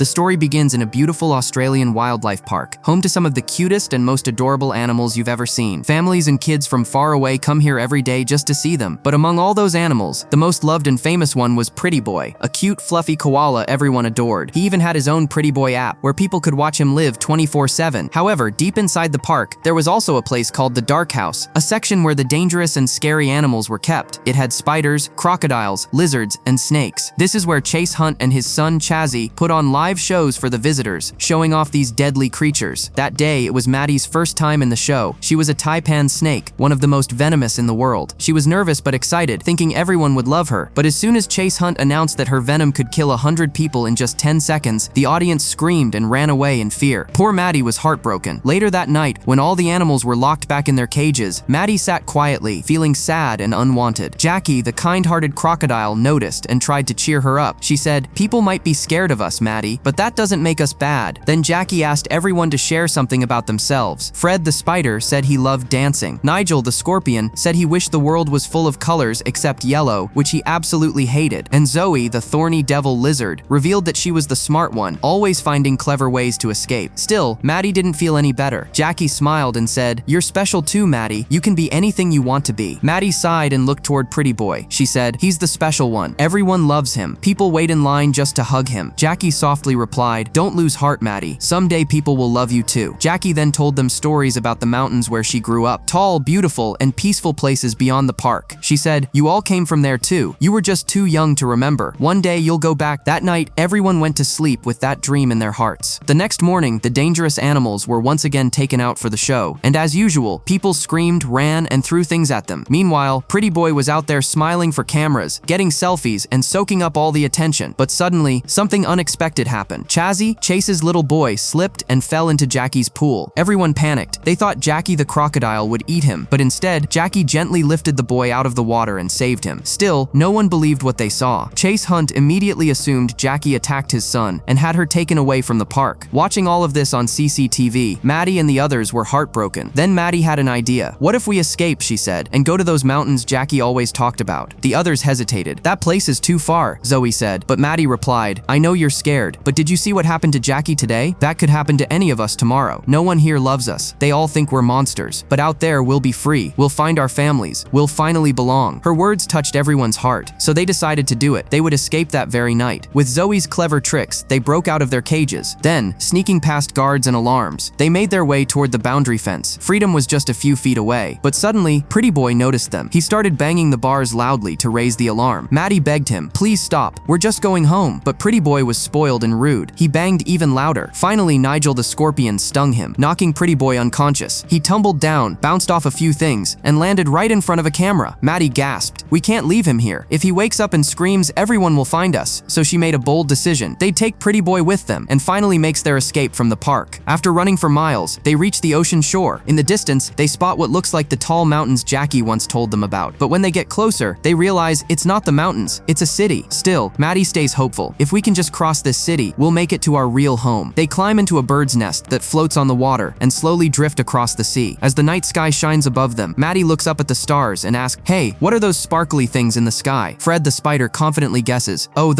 The story begins in a beautiful Australian wildlife park, home to some of the cutest and most adorable animals you've ever seen. Families and kids from far away come here every day just to see them. But among all those animals, the most loved and famous one was Pretty Boy, a cute, fluffy koala everyone adored. He even had his own Pretty Boy app, where people could watch him live 24/7. However, deep inside the park, there was also a place called the Dark House, a section where the dangerous and scary animals were kept. It had spiders, crocodiles, lizards, and snakes. This is where Chase Hunt and his son Chazzy put on live shows for the visitors, showing off these deadly creatures. That day, it was Maddie's first time in the show. She was a taipan snake, one of the most venomous in the world. She was nervous but excited, thinking everyone would love her. But as soon as Chase Hunt announced that her venom could kill 100 people in just 10 seconds, the audience screamed and ran away in fear. Poor Maddie was heartbroken. Later that night, when all the animals were locked back in their cages, Maddie sat quietly, feeling sad and unwanted. Jackie, the kind-hearted crocodile, noticed and tried to cheer her up. She said, "People might be scared of us, Maddie, but that doesn't make us bad." Then Jackie asked everyone to share something about themselves. Fred the spider said he loved dancing. Nigel the scorpion said he wished the world was full of colors except yellow, which he absolutely hated. And Zoe, the thorny devil lizard, revealed that she was the smart one, always finding clever ways to escape. Still, Maddie didn't feel any better. Jackie smiled and said, "You're special too, Maddie. You can be anything you want to be." Maddie sighed and looked toward Pretty Boy. She said, "He's the special one. Everyone loves him. People wait in line just to hug him." Jackie softly replied, "Don't lose heart, Maddie. Someday people will love you too." Jackie then told them stories about the mountains where she grew up, tall, beautiful, and peaceful places beyond the park. She said, "You all came from there too. You were just too young to remember. One day you'll go back." That night, everyone went to sleep with that dream in their hearts. The next morning, the dangerous animals were once again taken out for the show. And as usual, people screamed, ran, and threw things at them. Meanwhile, Pretty Boy was out there smiling for cameras, getting selfies, and soaking up all the attention. But suddenly, something unexpected happened. Chazzy, Chase's little boy, slipped and fell into Jackie's pool. Everyone panicked. They thought Jackie the crocodile would eat him, but instead, Jackie gently lifted the boy out of the water and saved him. Still, no one believed what they saw. Chase Hunt immediately assumed Jackie attacked his son and had her taken away from the park. Watching all of this on CCTV, Maddie and the others were heartbroken. Then Maddie had an idea. "What if we escape," she said, "and go to those mountains Jackie always talked about?" The others hesitated. "That place is too far," Zoe said. But Maddie replied, "I know you're scared, but did you see what happened to Jackie today? That could happen to any of us tomorrow. No one here loves us. They all think we're monsters. But out there, we'll be free. We'll find our families. We'll finally belong." Her words touched everyone's heart, so they decided to do it. They would escape that very night. With Zoe's clever tricks, they broke out of their cages. Then, sneaking past guards and alarms, they made their way toward the boundary fence. Freedom was just a few feet away. But suddenly, Pretty Boy noticed them. He started banging the bars loudly to raise the alarm. Maddie begged him, "Please stop. We're just going home." But Pretty Boy was spoiled and rude. He banged even louder. Finally, Nigel the scorpion stung him, knocking Pretty Boy unconscious. He tumbled down, bounced off a few things, and landed right in front of a camera. Maddie gasped, "We can't leave him here. If he wakes up and screams, everyone will find us." So she made a bold decision. They'd take Pretty Boy with them, and finally makes their escape from the park. After running for miles, they reach the ocean shore. In the distance, they spot what looks like the tall mountains Jackie once told them about. But when they get closer, they realize it's not the mountains, it's a city. Still, Maddie stays hopeful. "If we can just cross this city, we'll make it to our real home." They climb into a bird's nest that floats on the water and slowly drift across the sea. As the night sky shines above them, Maddie looks up at the stars and asks, "Hey, what are those sparkly things in the sky?" Fred the spider confidently guesses, "Oh,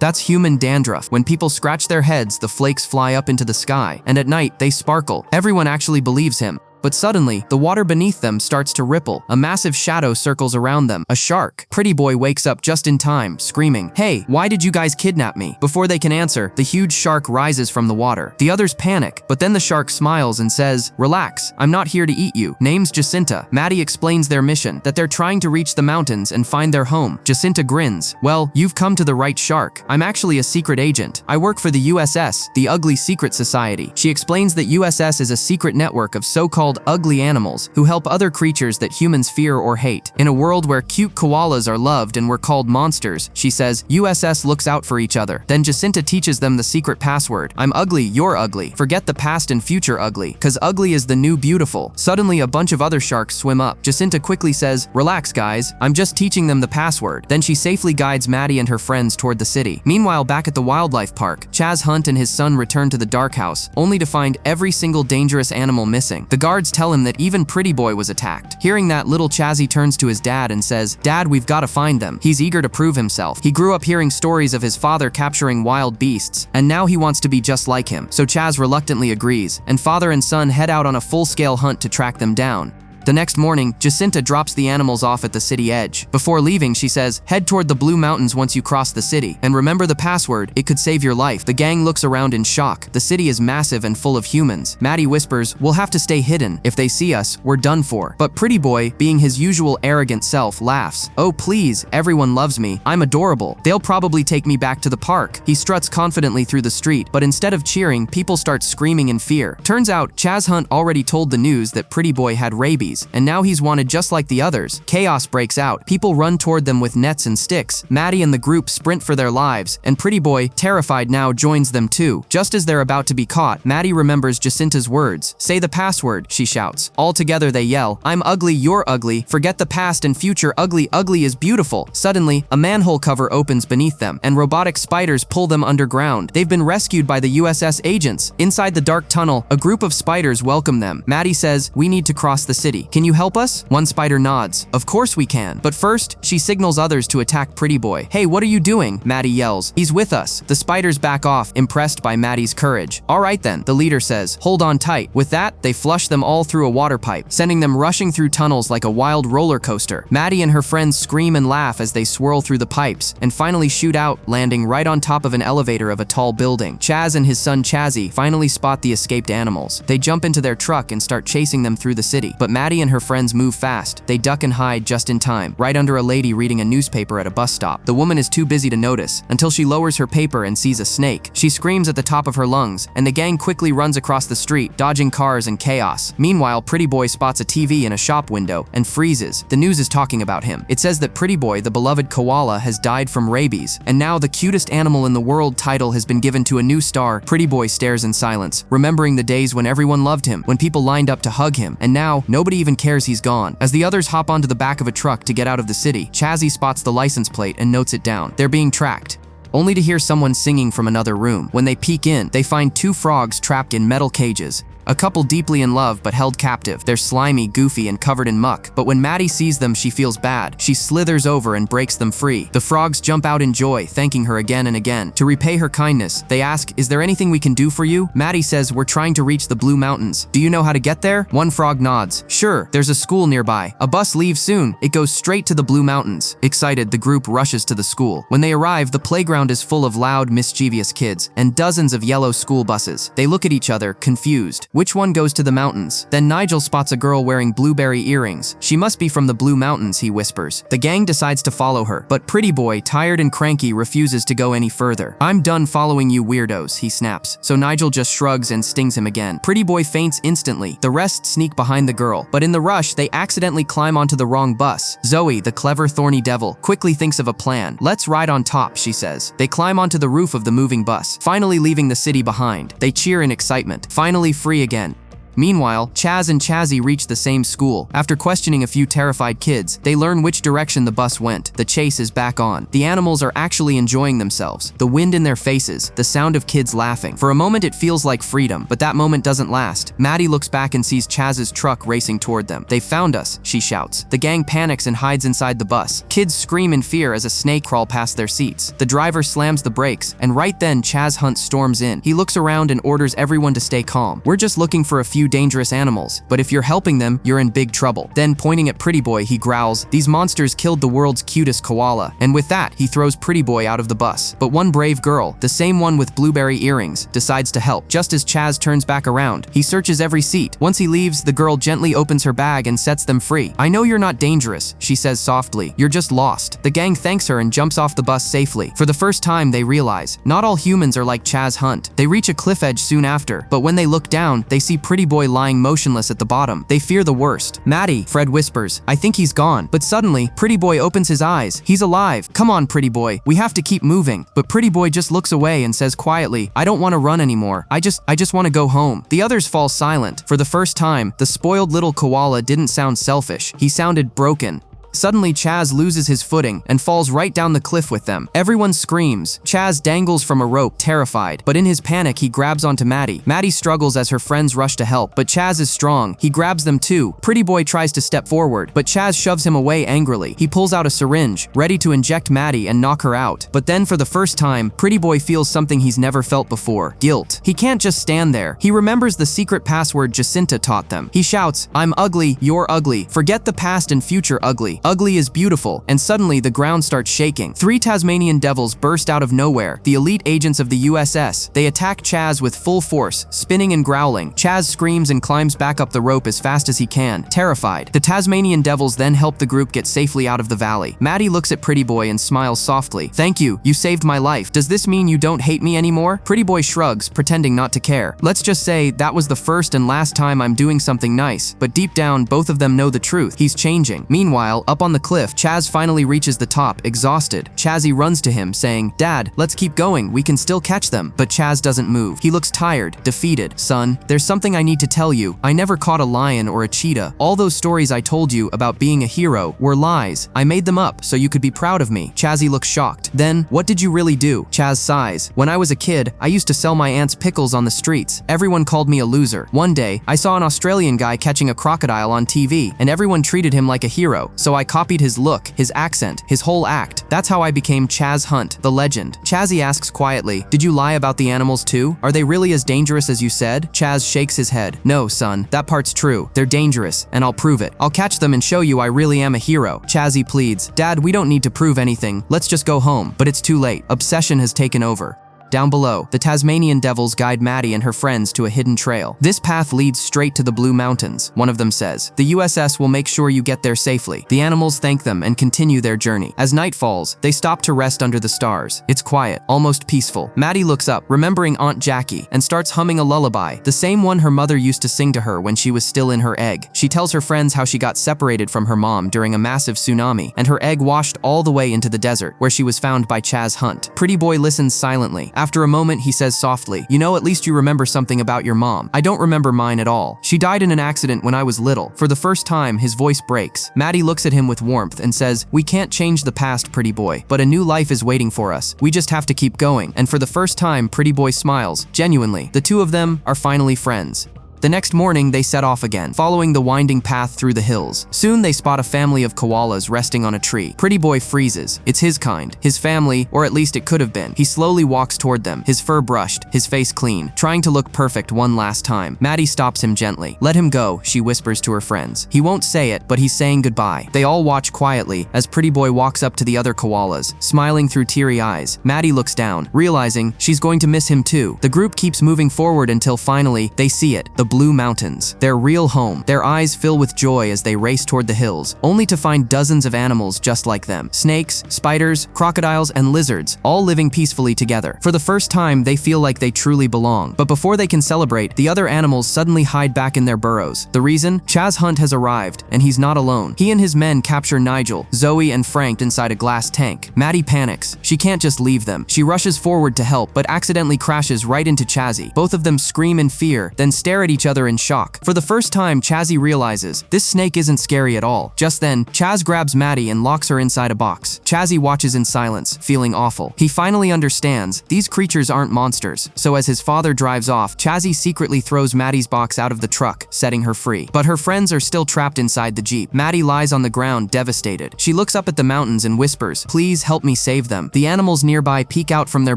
that's human dandruff. When people scratch their heads, the flakes fly up into the sky, and at night, they sparkle." Everyone actually believes him. But suddenly, the water beneath them starts to ripple. A massive shadow circles around them, a shark. Pretty Boy wakes up just in time, screaming, "Hey, why did you guys kidnap me?" Before they can answer, the huge shark rises from the water. The others panic, but then the shark smiles and says, "Relax, I'm not here to eat you. Name's Jacinta." Maddie explains their mission, that they're trying to reach the mountains and find their home. Jacinta grins, "Well, you've come to the right shark. I'm actually a secret agent. I work for the USS, the Ugly Secret Society." She explains that USS is a secret network of so-called ugly animals who help other creatures that humans fear or hate. In a world where cute koalas are loved and we're called monsters, she says, USS looks out for each other. Then Jacinta teaches them the secret password. "I'm ugly, you're ugly. Forget the past and future ugly, cause ugly is the new beautiful." Suddenly, a bunch of other sharks swim up. Jacinta quickly says, "Relax, guys. I'm just teaching them the password." Then she safely guides Maddie and her friends toward the city. Meanwhile, back at the wildlife park, Chaz Hunt and his son return to the Dark House, only to find every single dangerous animal missing. The guards guards tell him that even Pretty Boy was attacked. Hearing that, little Chazzy turns to his dad and says, "Dad, we've got to find them." He's eager to prove himself. He grew up hearing stories of his father capturing wild beasts, and now he wants to be just like him. So Chaz reluctantly agrees, and father and son head out on a full-scale hunt to track them down. The next morning, Jacinta drops the animals off at the city edge. Before leaving, she says, "Head toward the Blue Mountains once you cross the city. And remember the password, it could save your life." The gang looks around in shock. The city is massive and full of humans. Maddie whispers, "We'll have to stay hidden. If they see us, we're done for." But Pretty Boy, being his usual arrogant self, laughs. "Oh please, everyone loves me. I'm adorable. They'll probably take me back to the park." He struts confidently through the street, but instead of cheering, people start screaming in fear. Turns out, Chaz Hunt already told the news that Pretty Boy had rabies, and now he's wanted just like the others. Chaos breaks out. People run toward them with nets and sticks. Maddie and the group sprint for their lives, and Pretty Boy, terrified now, joins them too. Just as they're about to be caught, Maddie remembers Jacinta's words. "Say the password," she shouts. All together they yell, "I'm ugly, you're ugly. Forget the past and future. Ugly, ugly is beautiful." Suddenly, a manhole cover opens beneath them, and robotic spiders pull them underground. They've been rescued by the USS agents. Inside the dark tunnel, a group of spiders welcome them. Maddie says, "We need to cross the city. Can you help us?" One spider nods. "Of course we can." But first, she signals others to attack Pretty Boy. "Hey, what are you doing?" Maddie yells. "He's with us." The spiders back off, impressed by Maddie's courage. "All right then," the leader says. "Hold on tight." With that, they flush them all through a water pipe, sending them rushing through tunnels like a wild roller coaster. Maddie and her friends scream and laugh as they swirl through the pipes, and finally shoot out, landing right on top of an elevator of a tall building. Chaz and his son Chazzy finally spot the escaped animals. They jump into their truck and start chasing them through the city. But Maddie and her friends move fast. They duck and hide just in time, right under a lady reading a newspaper at a bus stop. The woman is too busy to notice, until she lowers her paper and sees a snake. She screams at the top of her lungs, and the gang quickly runs across the street, dodging cars and chaos. Meanwhile, Pretty Boy spots a TV in a shop window and freezes. The news is talking about him. It says that Pretty Boy, the beloved koala, has died from rabies, and now the cutest animal in the world title has been given to a new star. Pretty Boy stares in silence, remembering the days when everyone loved him, when people lined up to hug him, and now nobody even cares he's gone. As the others hop onto the back of a truck to get out of the city, Chazzy spots the license plate and notes it down. They're being tracked, only to hear someone singing from another room. When they peek in, they find two frogs trapped in metal cages. A couple deeply in love but held captive. They're slimy, goofy, and covered in muck. But when Maddie sees them, she feels bad. She slithers over and breaks them free. The frogs jump out in joy, thanking her again and again. To repay her kindness, they ask, "Is there anything we can do for you?" Maddie says, "We're trying to reach the Blue Mountains. Do you know how to get there?" One frog nods. "Sure, there's a school nearby. A bus leaves soon. It goes straight to the Blue Mountains." Excited, the group rushes to the school. When they arrive, the playground is full of loud, mischievous kids and dozens of yellow school buses. They look at each other, confused. Which one goes to the mountains? Then Nigel spots a girl wearing blueberry earrings. "She must be from the Blue Mountains," he whispers. The gang decides to follow her, but Pretty Boy, tired and cranky, refuses to go any further. "I'm done following you weirdos," he snaps. So Nigel just shrugs and stings him again. Pretty Boy faints instantly. The rest sneak behind the girl, but in the rush, they accidentally climb onto the wrong bus. Zoe, the clever thorny devil, quickly thinks of a plan. "Let's ride on top," she says. They climb onto the roof of the moving bus, finally leaving the city behind. They cheer in excitement, finally free again. Meanwhile, Chaz and Chazzy reach the same school. After questioning a few terrified kids, they learn which direction the bus went. The chase is back on. The animals are actually enjoying themselves. The wind in their faces, the sound of kids laughing. For a moment it feels like freedom, but that moment doesn't last. Maddie looks back and sees Chaz's truck racing toward them. "They found us," she shouts. The gang panics and hides inside the bus. Kids scream in fear as a snake crawls past their seats. The driver slams the brakes, and right then Chaz Hunt storms in. He looks around and orders everyone to stay calm. "We're just looking for a few dangerous animals, but if you're helping them, you're in big trouble." Then, pointing at Pretty Boy, he growls, "These monsters killed the world's cutest koala." And with that, he throws Pretty Boy out of the bus. But one brave girl, the same one with blueberry earrings, decides to help. Just as Chaz turns back around, he searches every seat. Once he leaves, the girl gently opens her bag and sets them free. "I know you're not dangerous," she says softly. "You're just lost." The gang thanks her and jumps off the bus safely. For the first time, they realize, not all humans are like Chaz Hunt. They reach a cliff edge soon after, but when they look down, they see Pretty Boy lying motionless at the bottom. They fear the worst. "Maddie," Fred whispers, "I think he's gone." But suddenly, Pretty Boy opens his eyes. He's alive. "Come on, Pretty Boy. We have to keep moving." But Pretty Boy just looks away and says quietly, "I don't want to run anymore. I just want to go home." The others fall silent. For the first time, the spoiled little koala didn't sound selfish. He sounded broken. Suddenly, Chaz loses his footing and falls right down the cliff with them. Everyone screams. Chaz dangles from a rope, terrified, but in his panic, he grabs onto Maddie. Maddie struggles as her friends rush to help, but Chaz is strong. He grabs them too. Pretty Boy tries to step forward, but Chaz shoves him away angrily. He pulls out a syringe, ready to inject Maddie and knock her out. But then, for the first time, Pretty Boy feels something he's never felt before: guilt. He can't just stand there. He remembers the secret password Jacinta taught them. He shouts, "I'm ugly, you're ugly. Forget the past and future ugly. Ugly is beautiful." And suddenly, the ground starts shaking. 3 Tasmanian devils burst out of nowhere, the elite agents of the USS. They attack Chaz with full force, spinning and growling. Chaz screams and climbs back up the rope as fast as he can, terrified. The Tasmanian devils then help the group get safely out of the valley. Maddie looks at Pretty Boy and smiles softly. "Thank you, you saved my life. Does this mean you don't hate me anymore?" Pretty Boy shrugs, pretending not to care. "Let's just say that was the first and last time I'm doing something nice." But deep down, both of them know the truth. He's changing. Meanwhile, up on the cliff, Chaz finally reaches the top, exhausted. Chazzy runs to him, saying, "Dad, let's keep going. We can still catch them." But Chaz doesn't move. He looks tired, defeated. "Son, there's something I need to tell you. I never caught a lion or a cheetah. All those stories I told you about being a hero were lies. I made them up so you could be proud of me." Chazzy looks shocked. "Then, what did you really do?" Chaz sighs. "When I was a kid, I used to sell my aunt's pickles on the streets. Everyone called me a loser. One day, I saw an Australian guy catching a crocodile on TV, and everyone treated him like a hero. So I copied his look, his accent, his whole act. That's how I became Chaz Hunt, the legend." Chazzy asks quietly, "Did you lie about the animals too? Are they really as dangerous as you said?" Chaz shakes his head. "No, son, that part's true. They're dangerous, and I'll prove it. I'll catch them and show you I really am a hero." Chazzy pleads, "Dad, we don't need to prove anything. Let's just go home." But it's too late. Obsession has taken over. Down below, the Tasmanian devils guide Maddie and her friends to a hidden trail. "This path leads straight to the Blue Mountains," one of them says. "The USS will make sure you get there safely." The animals thank them and continue their journey. As night falls, they stop to rest under the stars. It's quiet, almost peaceful. Maddie looks up, remembering Aunt Jackie, and starts humming a lullaby, the same one her mother used to sing to her when she was still in her egg. She tells her friends how she got separated from her mom during a massive tsunami, and her egg washed all the way into the desert, where she was found by Chaz Hunt. Pretty Boy listens silently. After a moment, he says softly, "You know, at least you remember something about your mom. I don't remember mine at all. She died in an accident when I was little." For the first time, his voice breaks. Maddie looks at him with warmth and says, "We can't change the past, Pretty Boy, but a new life is waiting for us. We just have to keep going." And for the first time, Pretty Boy smiles, genuinely. The two of them are finally friends. The next morning, they set off again, following the winding path through the hills. Soon, they spot a family of koalas resting on a tree. Pretty Boy freezes. It's his kind, his family, or at least it could have been. He slowly walks toward them, his fur brushed, his face clean, trying to look perfect one last time. Maddie stops him gently. "Let him go," she whispers to her friends. He won't say it, but he's saying goodbye. They all watch quietly as Pretty Boy walks up to the other koalas, smiling through teary eyes. Maddie looks down, realizing she's going to miss him too. The group keeps moving forward until finally, they see it, the Blue Mountains, their real home. Their eyes fill with joy as they race toward the hills, only to find dozens of animals just like them. Snakes, spiders, crocodiles, and lizards, all living peacefully together. For the first time, they feel like they truly belong. But before they can celebrate, the other animals suddenly hide back in their burrows. The reason? Chaz Hunt has arrived, and he's not alone. He and his men capture Nigel, Zoe, and Frank inside a glass tank. Maddie panics. She can't just leave them. She rushes forward to help, but accidentally crashes right into Chazzy. Both of them scream in fear, then stare at each other in shock. For the first time, Chazzy realizes this snake isn't scary at all. Just then, Chaz grabs Maddie and locks her inside a box. Chazzy watches in silence, feeling awful. He finally understands these creatures aren't monsters. So as his father drives off, Chazzy secretly throws Maddie's box out of the truck, setting her free. But her friends are still trapped inside the Jeep. Maddie lies on the ground, devastated. She looks up at the mountains and whispers, "Please help me save them." The animals nearby peek out from their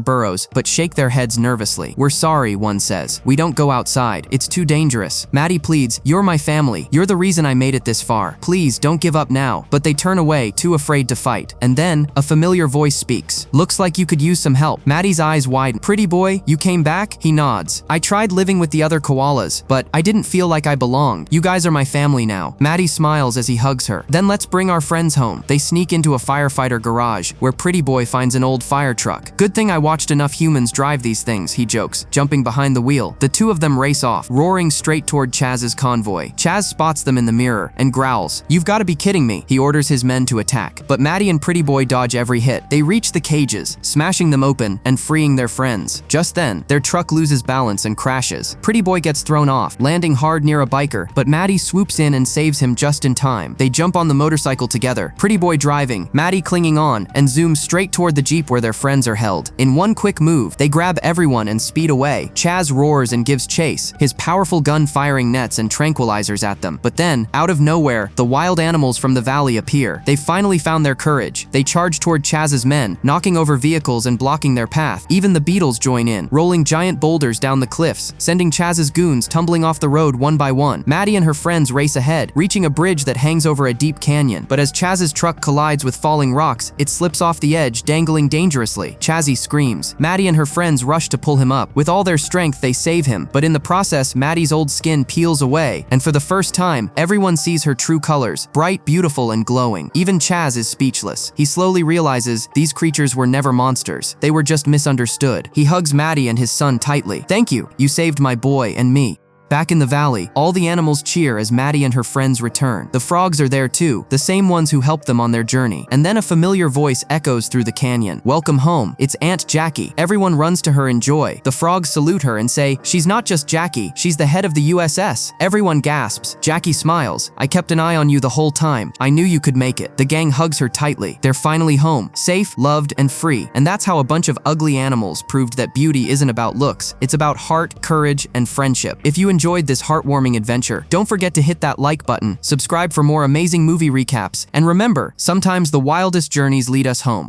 burrows, but shake their heads nervously. "We're sorry," one says. "We don't go outside. It's too dangerous." Maddie pleads, "You're my family. You're the reason I made it this far. Please don't give up now." But they turn away, too afraid to fight. And then, a familiar voice speaks. "Looks like you could use some help." Maddie's eyes widen. "Pretty Boy, you came back?" He nods. "I tried living with the other koalas, but I didn't feel like I belonged. You guys are my family now." Maddie smiles as he hugs her. "Then let's bring our friends home." They sneak into a firefighter garage, where Pretty Boy finds an old fire truck. "Good thing I watched enough humans drive these things," he jokes, jumping behind the wheel. The two of them race off, roaring soaring straight toward Chaz's convoy. Chaz spots them in the mirror and growls, "You've got to be kidding me." He orders his men to attack, but Maddie and Pretty Boy dodge every hit. They reach the cages, smashing them open and freeing their friends. Just then, their truck loses balance and crashes. Pretty Boy gets thrown off, landing hard near a biker, but Maddie swoops in and saves him just in time. They jump on the motorcycle together, Pretty Boy driving, Maddie clinging on, and zoom straight toward the Jeep where their friends are held. In one quick move, they grab everyone and speed away. Chaz roars and gives chase, his powerful gun firing nets and tranquilizers at them. But then, out of nowhere, the wild animals from the valley appear. They finally found their courage. They charge toward Chaz's men, knocking over vehicles and blocking their path. Even the beetles join in, rolling giant boulders down the cliffs, sending Chaz's goons tumbling off the road one by one. Maddie and her friends race ahead, reaching a bridge that hangs over a deep canyon. But as Chaz's truck collides with falling rocks, it slips off the edge, dangling dangerously. Chazzy screams. Maddie and her friends rush to pull him up. With all their strength, they save him, but in the process, Maddie's old skin peels away, and for the first time, everyone sees her true colors, bright, beautiful, and glowing. Even Chaz is speechless. He slowly realizes these creatures were never monsters. They were just misunderstood. He hugs Maddie and his son tightly. "Thank you. You saved my boy and me." Back in the valley, all the animals cheer as Maddie and her friends return. The frogs are there too, the same ones who helped them on their journey. And then a familiar voice echoes through the canyon. "Welcome home. It's Aunt Jackie." Everyone runs to her in joy. The frogs salute her and say, "She's not just Jackie, she's the head of the USS." Everyone gasps. Jackie smiles. "I kept an eye on you the whole time. I knew you could make it." The gang hugs her tightly. They're finally home, safe, loved, and free. And that's how a bunch of ugly animals proved that beauty isn't about looks. It's about heart, courage, and friendship. If you enjoyed this heartwarming adventure, don't forget to hit that like button, subscribe for more amazing movie recaps, and remember, sometimes the wildest journeys lead us home.